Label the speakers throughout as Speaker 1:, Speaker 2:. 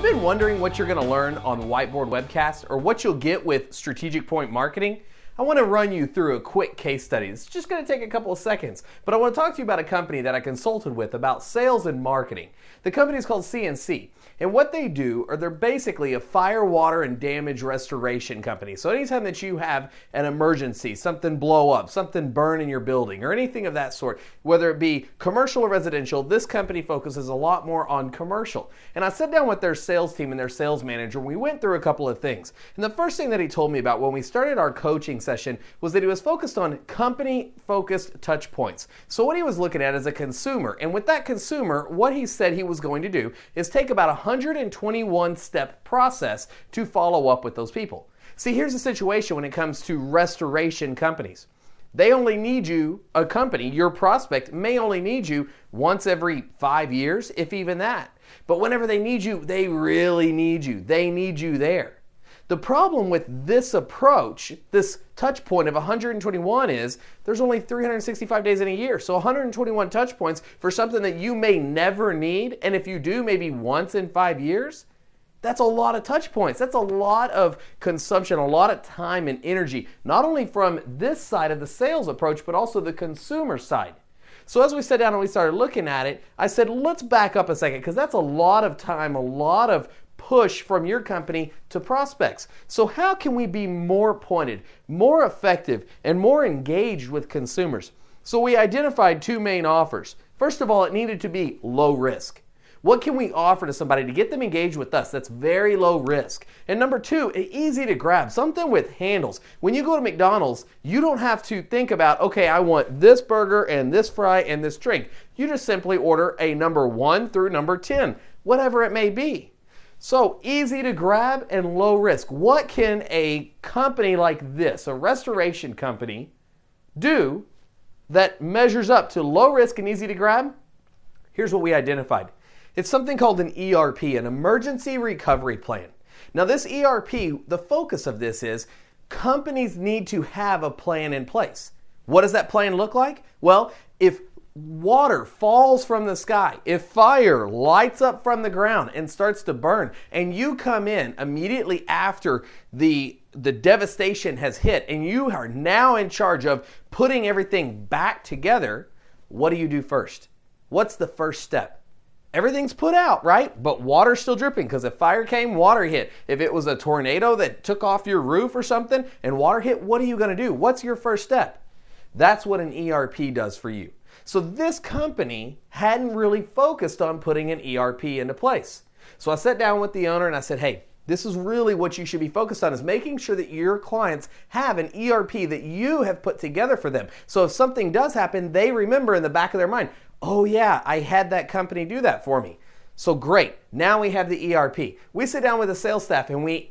Speaker 1: been wondering what you're going to learn on Whiteboard Webcast or what you'll get with Strategic Point Marketing? I want to run you through a quick case study. It's just going to take a couple of seconds, but I want to talk to you about a company that I consulted with about sales and marketing. The company is called CNC, and what they do are they're basically a fire, water, and damage restoration company. So anytime that you have an emergency, something blow up, something burn in your building, or anything of that sort, whether it be commercial or residential, this company focuses a lot more on commercial. And I sat down with their sales team and their sales manager, and we went through a couple of things. And the first thing that he told me about when we started our coaching session was that he was focused on company-focused touch points. So what he was looking at is a consumer, and with that consumer, what he said he was going to do is take about a 121-step process to follow up with those people. See, here's the situation when it comes to restoration companies. They only need you, a company, your prospect may only need you once every 5 years, if even that. But whenever they need you, they really need you. They need you there. The problem with this approach, this touch point of 121 is there's only 365 days in a year. So 121 touch points for something that you may never need, and if you do, maybe once in 5 years, that's a lot of touch points. That's a lot of consumption, a lot of time and energy, not only from this side of the sales approach, but also the consumer side. So as we sat down and we started looking at it, I said, let's back up a second, because that's a lot of time, a lot of push from your company to prospects. So how can we be more pointed, more effective, and more engaged with consumers? So we identified two main offers. First of all, it needed to be low risk. What can we offer to somebody to get them engaged with us that's very low risk? And number two, easy to grab, something with handles. When you go to McDonald's, you don't have to think about, okay, I want this burger and this fry and this drink. You just simply order a number 1 through number 10, whatever it may be. So easy to grab and low risk. What can a company like this, a restoration company, do that measures up to low risk and easy to grab? Here's what we identified. It's something called an ERP, an Emergency Recovery Plan. Now this ERP, the focus of this is companies need to have a plan in place. What does that plan look like? Well, if water falls from the sky, if fire lights up from the ground and starts to burn, and you come in immediately after the devastation has hit, and you are now in charge of putting everything back together, what do you do first? What's the first step? Everything's put out, right? But water's still dripping, because if fire came, water hit. If it was a tornado that took off your roof or something and water hit, what are you going to do? What's your first step? That's what an ERP does for you. So this company hadn't really focused on putting an ERP into place. So I sat down with the owner and I said, hey, this is really what you should be focused on, is making sure that your clients have an ERP that you have put together for them. So if something does happen, they remember in the back of their mind, oh yeah, I had that company do that for me. So great, now we have the ERP. We sit down with the sales staff and we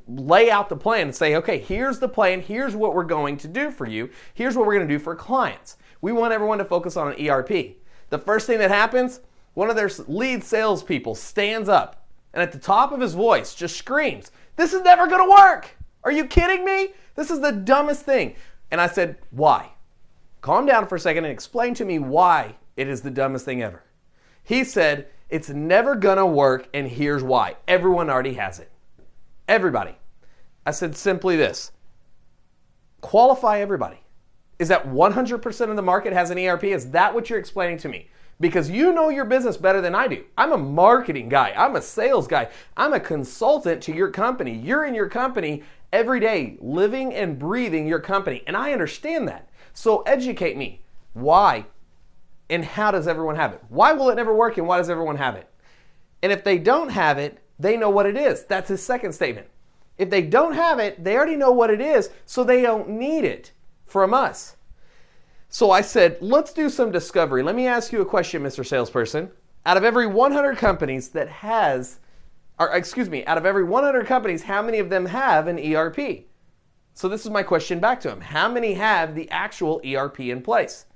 Speaker 1: lay out the plan and say, okay, here's the plan, here's what we're going to do for you, here's what we're going to do for clients. We want everyone to focus on an ERP. The first thing that happens, one of their lead salespeople stands up and at the top of his voice just screams, this is never going to work. Are you kidding me? This is the dumbest thing. And I said, why? Calm down for a second and explain to me why it is the dumbest thing ever. He said, it's never going to work, and here's why. Everyone already has it. Everybody. I said simply this. Qualify everybody. Is that 100% of the market has an ERP? Is that what you're explaining to me? Because you know your business better than I do. I'm a marketing guy. I'm a sales guy. I'm a consultant to your company. You're in your company every day, living and breathing your company, and I understand that. So educate me. Why and how does everyone have it? Why will it never work, and why does everyone have it? And if they don't have it, they know what it is. That's his second statement. If they don't have it, they already know what it is, so they don't need it from us. So I said, let's do some discovery. Let me ask you a question, Mr. Salesperson. Out of every 100 companies out of every 100 companies, how many of them have an ERP? So this is my question back to him. How many have the actual ERP in place?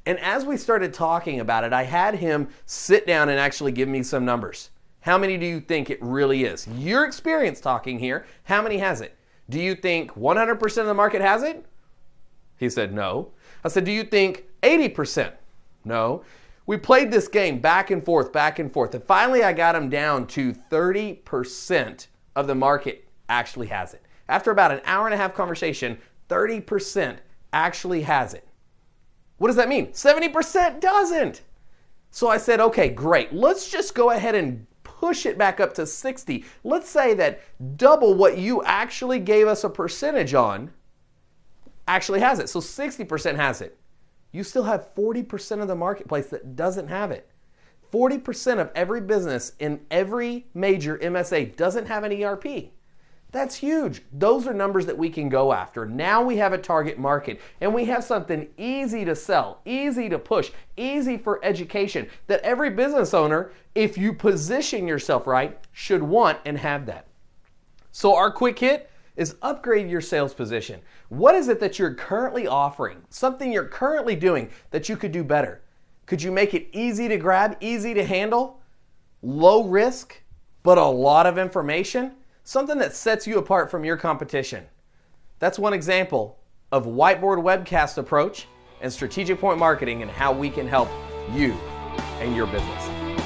Speaker 1: And as we started talking about it, I had him sit down and actually give me some numbers. How many do you think it really is? Your experience talking here, how many has it? Do you think 100% of the market has it? He said, no. I said, do you think 80%? No. We played this game back and forth, and finally I got them down to 30% of the market actually has it. After about an hour and a half conversation, 30% actually has it. What does that mean? 70% doesn't. So I said, okay, great. Let's just go ahead and push it back up to 60. Let's say that double what you actually gave us a percentage on actually has it. So 60% has it. You still have 40% of the marketplace that doesn't have it. 40% of every business in every major MSA doesn't have an ERP. That's huge. Those are numbers that we can go after. Now we have a target market and we have something easy to sell, easy to push, easy for education that every business owner, if you position yourself right, should want and have that. So our quick hit is upgrade your sales position. What is it that you're currently offering? Something you're currently doing that you could do better. Could you make it easy to grab, easy to handle, low risk, but a lot of information? Something that sets you apart from your competition. That's one example of whiteboard webcast approach and strategic point marketing and how we can help you and your business.